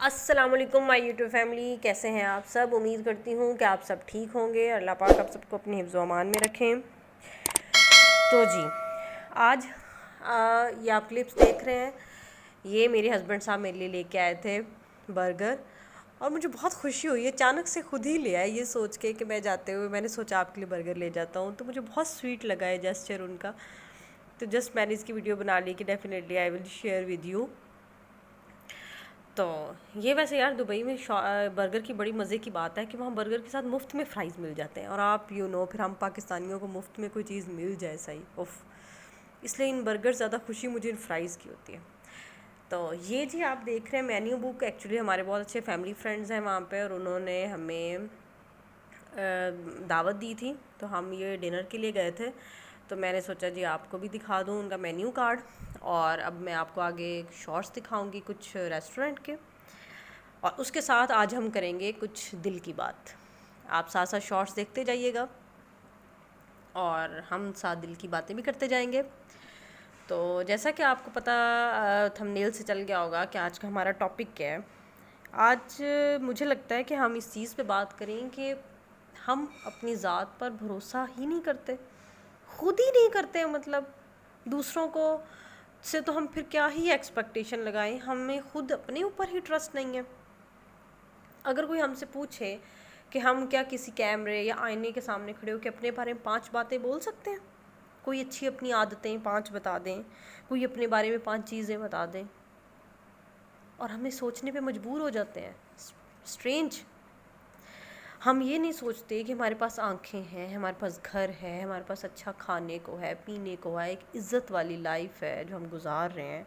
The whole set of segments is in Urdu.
السلام علیکم مائی یوٹیوب فیملی، کیسے ہیں آپ سب؟ امید کرتی ہوں کہ آپ سب ٹھیک ہوں گے. اللہ پاک آپ سب کو اپنے حفظ و امان میں رکھیں. تو جی آج یہ آپ کلپس دیکھ رہے ہیں، یہ میرے ہسبینڈ صاحب میرے لیے لے کے آئے تھے برگر، اور مجھے بہت خوشی ہوئی. اچانک سے خود ہی لے آئے یہ سوچ کے کہ میں جاتے ہوئے میں نے سوچا آپ کے لیے برگر لے جاتا ہوں، تو مجھے بہت سویٹ لگا ہے جسچر ان کا. تو جسٹ میں نے اس کی ویڈیو بنا لی کہ definitely I will share with you. تو یہ ویسے یار دبئی میں برگر کی بڑی مزے کی بات ہے کہ وہاں برگر کے ساتھ مفت میں فرائز مل جاتے ہیں، اور آپ پھر ہم پاکستانیوں کو مفت میں کوئی چیز مل جائے صحیح اف، اس لیے ان برگر زیادہ خوشی مجھے ان فرائز کی ہوتی ہے. تو یہ جی آپ دیکھ رہے ہیں مینیو بک. ایکچولی ہمارے بہت اچھے فیملی فرینڈز ہیں وہاں پہ، اور انہوں نے ہمیں دعوت دی تھی، تو ہم یہ ڈنر کے لیے گئے تھے. تو میں نے سوچا جی آپ کو بھی دکھا دوں ان کا مینیو کارڈ، اور اب میں آپ کو آگے شارٹس دکھاؤں گی کچھ ریسٹورنٹ کے، اور اس کے ساتھ آج ہم کریں گے کچھ دل کی بات. آپ ساتھ ساتھ شارٹس دیکھتے جائیے گا اور ہم ساتھ دل کی باتیں بھی کرتے جائیں گے. تو جیسا کہ آپ کو پتہ تھمبنیل سے چل گیا ہوگا کہ آج کا ہمارا ٹاپک کیا ہے. آج مجھے لگتا ہے کہ ہم اس چیز پہ بات کریں کہ ہم اپنی ذات پر بھروسہ ہی نہیں کرتے، خود ہی نہیں کرتے. مطلب دوسروں کو سے تو ہم پھر کیا ہی ایکسپیکٹیشن لگائیں، ہمیں خود اپنے اوپر ہی ٹرسٹ نہیں ہے. اگر کوئی ہم سے پوچھے کہ ہم کیا کسی کیمرے یا آئینے کے سامنے کھڑے ہو کے اپنے بارے میں 5 باتیں بول سکتے ہیں؟ کوئی اچھی اپنی عادتیں 5 بتا دیں، کوئی اپنے بارے میں 5 چیزیں بتا دیں، اور ہمیں سوچنے پہ مجبور ہو جاتے ہیں. اسٹرینج. ہم یہ نہیں سوچتے کہ ہمارے پاس آنکھیں ہیں، ہمارے پاس گھر ہے، ہمارے پاس اچھا کھانے کو ہے، پینے کو ہے، ایک عزت والی لائف ہے جو ہم گزار رہے ہیں.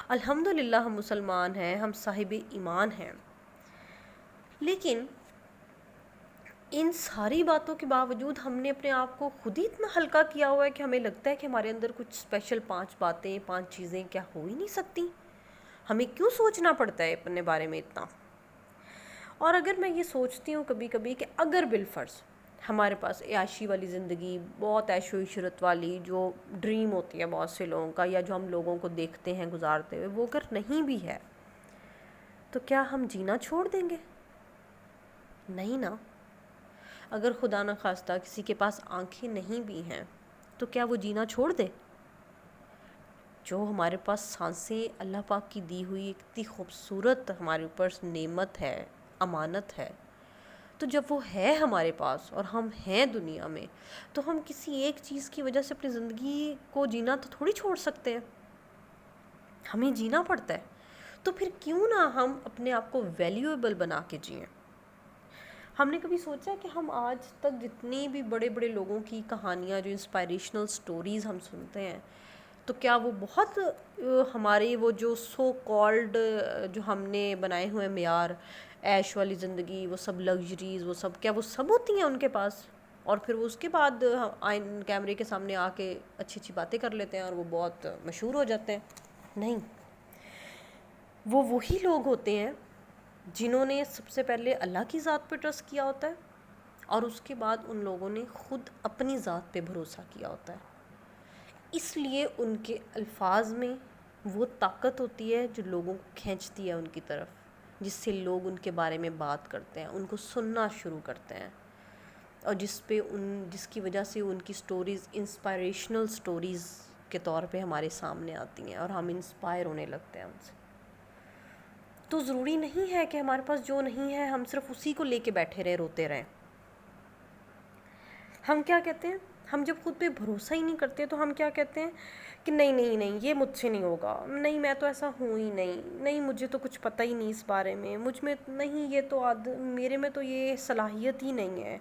الحمدللہ ہم مسلمان ہیں، ہم صاحب ایمان ہیں. لیکن ان ساری باتوں کے باوجود ہم نے اپنے آپ کو خود ہی اتنا ہلکا کیا ہوا ہے کہ ہمیں لگتا ہے کہ ہمارے اندر کچھ اسپیشل 5 باتیں 5 چیزیں کیا ہو ہی نہیں سکتی. ہمیں کیوں سوچنا پڑتا ہے اپنے بارے میں اتنا؟ اور اگر میں یہ سوچتی ہوں کبھی کبھی کہ اگر بالفرض ہمارے پاس عیاشی والی زندگی، بہت عیش و عشرت والی جو ڈریم ہوتی ہے بہت سے لوگوں کا، یا جو ہم لوگوں کو دیکھتے ہیں گزارتے ہوئے، وہ اگر نہیں بھی ہے تو کیا ہم جینا چھوڑ دیں گے؟ نہیں نا. اگر خدا نہ خواستہ کسی کے پاس آنکھیں نہیں بھی ہیں تو کیا وہ جینا چھوڑ دے؟ جو ہمارے پاس سانسیں اللہ پاک کی دی ہوئی اتنی خوبصورت ہمارے اوپر نعمت ہے، امانت ہے، تو جب وہ ہے ہمارے پاس اور ہم ہیں دنیا میں، تو ہم کسی ایک چیز کی وجہ سے اپنی زندگی کو جینا تو تھوڑی چھوڑ سکتے ہیں. ہمیں جینا پڑتا ہے. تو پھر کیوں نہ ہم اپنے آپ کو ویلیویبل بنا کے جئیں؟ ہم نے کبھی سوچا کہ ہم آج تک جتنی بھی بڑے بڑے لوگوں کی کہانیاں، جو انسپائریشنل سٹوریز ہم سنتے ہیں، تو کیا وہ بہت ہمارے وہ جو سو کالڈ جو ہم نے بنائے ہوئے معیار، عیش والی زندگی، وہ سب لگژریز، وہ سب کیا وہ سب ہوتی ہیں ان کے پاس؟ اور پھر وہ اس کے بعد کیمرے کے سامنے آ کے اچھی اچھی باتیں کر لیتے ہیں اور وہ بہت مشہور ہو جاتے ہیں؟ نہیں. وہ وہی لوگ ہوتے ہیں جنہوں نے سب سے پہلے اللہ کی ذات پہ ٹرسٹ کیا ہوتا ہے، اور اس کے بعد ان لوگوں نے خود اپنی ذات پہ بھروسہ کیا ہوتا ہے. اس لیے ان کے الفاظ میں وہ طاقت ہوتی ہے جو لوگوں کو کھینچتی ہے ان کی طرف، جس سے لوگ ان کے بارے میں بات کرتے ہیں، ان کو سننا شروع کرتے ہیں، اور جس کی وجہ سے ان کی سٹوریز انسپائریشنل سٹوریز کے طور پہ ہمارے سامنے آتی ہیں، اور ہم انسپائر ہونے لگتے ہیں ان سے. تو ضروری نہیں ہے کہ ہمارے پاس جو نہیں ہے ہم صرف اسی کو لے کے بیٹھے رہے، روتے رہیں. ہم کیا کہتے ہیں؟ ہم جب خود پہ بھروسہ ہی نہیں کرتے تو ہم کیا کہتے ہیں کہ نہیں نہیں نہیں، یہ مجھ سے نہیں ہوگا، نہیں میں تو ایسا ہوں ہی نہیں، نہیں مجھے تو کچھ پتہ ہی نہیں اس بارے میں، مجھ میں نہیں، یہ تو میرے میں تو یہ صلاحیت ہی نہیں ہے،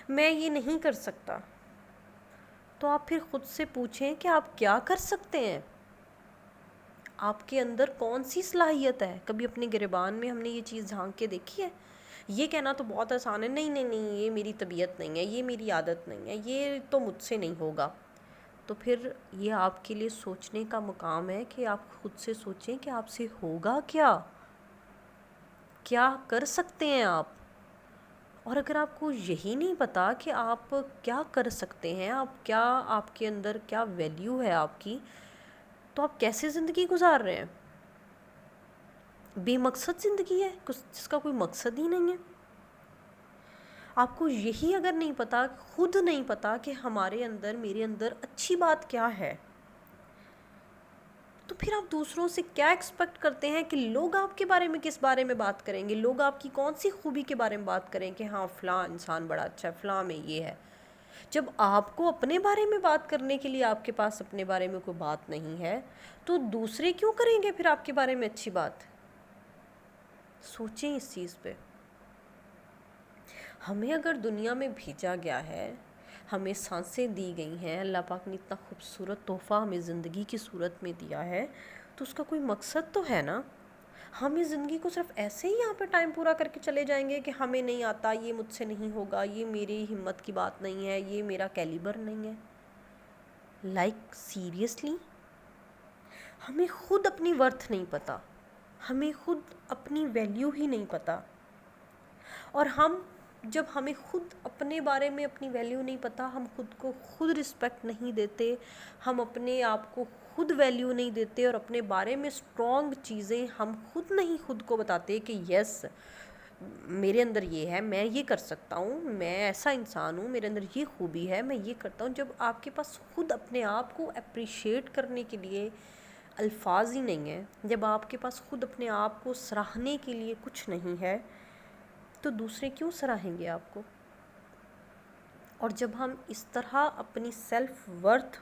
میں یہ نہیں کر سکتا. تو آپ پھر خود سے پوچھیں کہ آپ کیا کر سکتے ہیں؟ آپ کے اندر کون سی صلاحیت ہے؟ کبھی اپنے گریبان میں ہم نے یہ چیز جھانک کے دیکھی ہے؟ یہ کہنا تو بہت آسان ہے، نہیں نہیں نہیں، یہ میری طبیعت نہیں ہے، یہ میری عادت نہیں ہے، یہ تو مجھ سے نہیں ہوگا. تو پھر یہ آپ کے لیے سوچنے کا مقام ہے کہ آپ خود سے سوچیں کہ آپ سے ہوگا کیا؟ کیا کر سکتے ہیں آپ؟ اور اگر آپ کو یہی نہیں پتا کہ آپ کیا کر سکتے ہیں، آپ کے اندر کیا ویلیو ہے آپ کی، تو آپ کیسے زندگی گزار رہے ہیں؟ بے مقصد زندگی ہے جس کا کوئی مقصد ہی نہیں ہے. آپ کو یہی اگر نہیں پتا، خود نہیں پتا کہ ہمارے اندر، میرے اندر اچھی بات کیا ہے، تو پھر آپ دوسروں سے کیا ایکسپیکٹ کرتے ہیں کہ لوگ آپ کے بارے میں کس بارے میں بات کریں گے، لوگ آپ کی کون سی خوبی کے بارے میں بات کریں کہ ہاں فلاں انسان بڑا اچھا ہے، فلاں میں یہ ہے. جب آپ کو اپنے بارے میں بات کرنے کے لیے آپ کے پاس اپنے بارے میں کوئی بات نہیں ہے، تو دوسرے کیوں کریں گے پھر آپ کے بارے میں اچھی بات؟ سوچیں اس چیز پہ. ہمیں اگر دنیا میں بھیجا گیا ہے، ہمیں سانسیں دی گئی ہیں، اللہ پاک نے اتنا خوبصورت تحفہ ہمیں زندگی کی صورت میں دیا ہے، تو اس کا کوئی مقصد تو ہے نا. ہم اس زندگی کو صرف ایسے ہی یہاں پہ ٹائم پورا کر کے چلے جائیں گے کہ ہمیں نہیں آتا، یہ مجھ سے نہیں ہوگا، یہ میری ہمت کی بات نہیں ہے، یہ میرا کیلیبر نہیں ہے. لائک سیریسلی، ہمیں خود اپنی ورتھ نہیں پتا، ہمیں خود اپنی ویلیو ہی نہیں پتا. اور جب ہمیں خود اپنے بارے میں اپنی ویلیو نہیں پتا، ہم خود کو خود رسپیکٹ نہیں دیتے، ہم اپنے آپ کو خود ویلیو نہیں دیتے، اور اپنے بارے میں اسٹرانگ چیزیں ہم خود نہیں خود کو بتاتے کہ یس میرے اندر یہ ہے، میں یہ کر سکتا ہوں، میں ایسا انسان ہوں، میرے اندر یہ خوبی ہے، میں یہ کرتا ہوں. جب آپ کے پاس خود اپنے آپ کو اپریشیٹ کرنے کے لیے الفاظ ہی نہیں ہیں، جب آپ کے پاس خود اپنے آپ کو سراہنے کے لیے کچھ نہیں ہے، تو دوسرے کیوں سراہیں گے آپ کو؟ اور جب ہم اس طرح اپنی سیلف ورتھ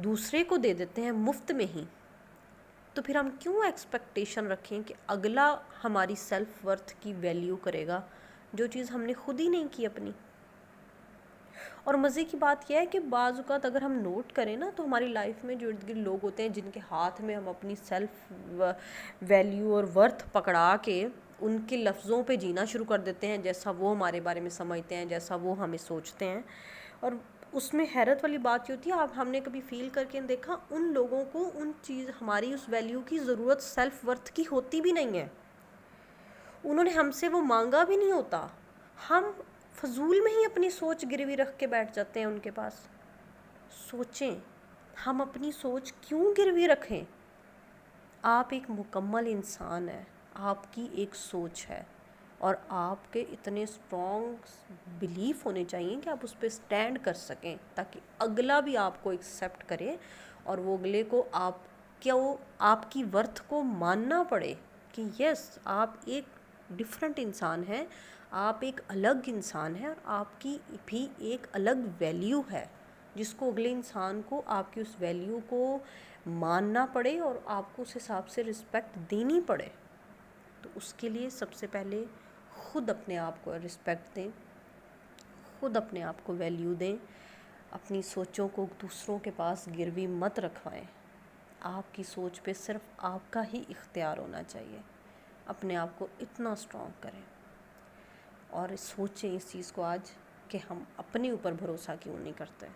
دوسرے کو دے دیتے ہیں مفت میں ہی، تو پھر ہم کیوں ایکسپیکٹیشن رکھیں کہ اگلا ہماری سیلف ورتھ کی ویلیو کرے گا، جو چیز ہم نے خود ہی نہیں کی اپنی. اور مزے کی بات یہ ہے کہ بعض اوقات اگر ہم نوٹ کریں نا، تو ہماری لائف میں جو ارد گرد لوگ ہوتے ہیں جن کے ہاتھ میں ہم اپنی سیلف ویلیو اور ورتھ پکڑا کے ان کے لفظوں پہ جینا شروع کر دیتے ہیں، جیسا وہ ہمارے بارے میں سمجھتے ہیں، جیسا وہ ہمیں سوچتے ہیں. اور اس میں حیرت والی بات یہ ہوتی ہے، ہم نے کبھی فیل کر کے دیکھا ان لوگوں کو ہماری اس ویلیو کی ضرورت سیلف ورتھ کی ہوتی بھی نہیں ہے، انہوں نے ہم سے وہ مانگا بھی نہیں ہوتا، ہم فضول میں ہی اپنی سوچ گروی رکھ کے بیٹھ جاتے ہیں ان کے پاس. سوچیں، ہم اپنی سوچ کیوں گروی رکھیں؟ آپ ایک مکمل انسان ہیں، آپ کی ایک سوچ ہے، اور آپ کے اتنے اسٹرانگ بلیف ہونے چاہیے کہ آپ اس پہ اسٹینڈ کر سکیں، تاکہ اگلا بھی آپ کو ایکسیپٹ کرے، اور وہ اگلے کو آپ کی ورتھ کو ماننا پڑے کہ یس آپ ایک ڈفرینٹ انسان ہیں، آپ ایک الگ انسان ہیں، اور آپ کی بھی ایک الگ ویلیو ہے، جس کو اگلے انسان کو آپ کی اس ویلیو کو ماننا پڑے اور آپ کو اس حساب سے رسپیکٹ دینی پڑے. تو اس کے لیے سب سے پہلے خود اپنے آپ کو رسپیکٹ دیں، خود اپنے آپ کو ویلیو دیں، اپنی سوچوں کو دوسروں کے پاس گروی مت رکھوائیں. آپ کی سوچ پہ صرف آپ کا ہی اختیار ہونا چاہیے. اپنے آپ کو اتنا اسٹرانگ کریں، اور سوچیں اس چیز کو آج کہ ہم اپنے اوپر بھروسہ کیوں نہیں کرتے.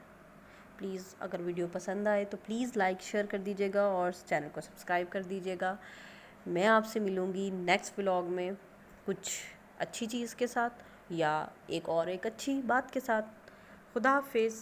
پلیز اگر ویڈیو پسند آئے تو پلیز لائک شیئر کر دیجیے گا، اور چینل کو سبسکرائب کر دیجیے گا. میں آپ سے ملوں گی نیکسٹ ولاگ میں کچھ اچھی چیز کے ساتھ، یا ایک اچھی بات کے ساتھ. خدا حافظ.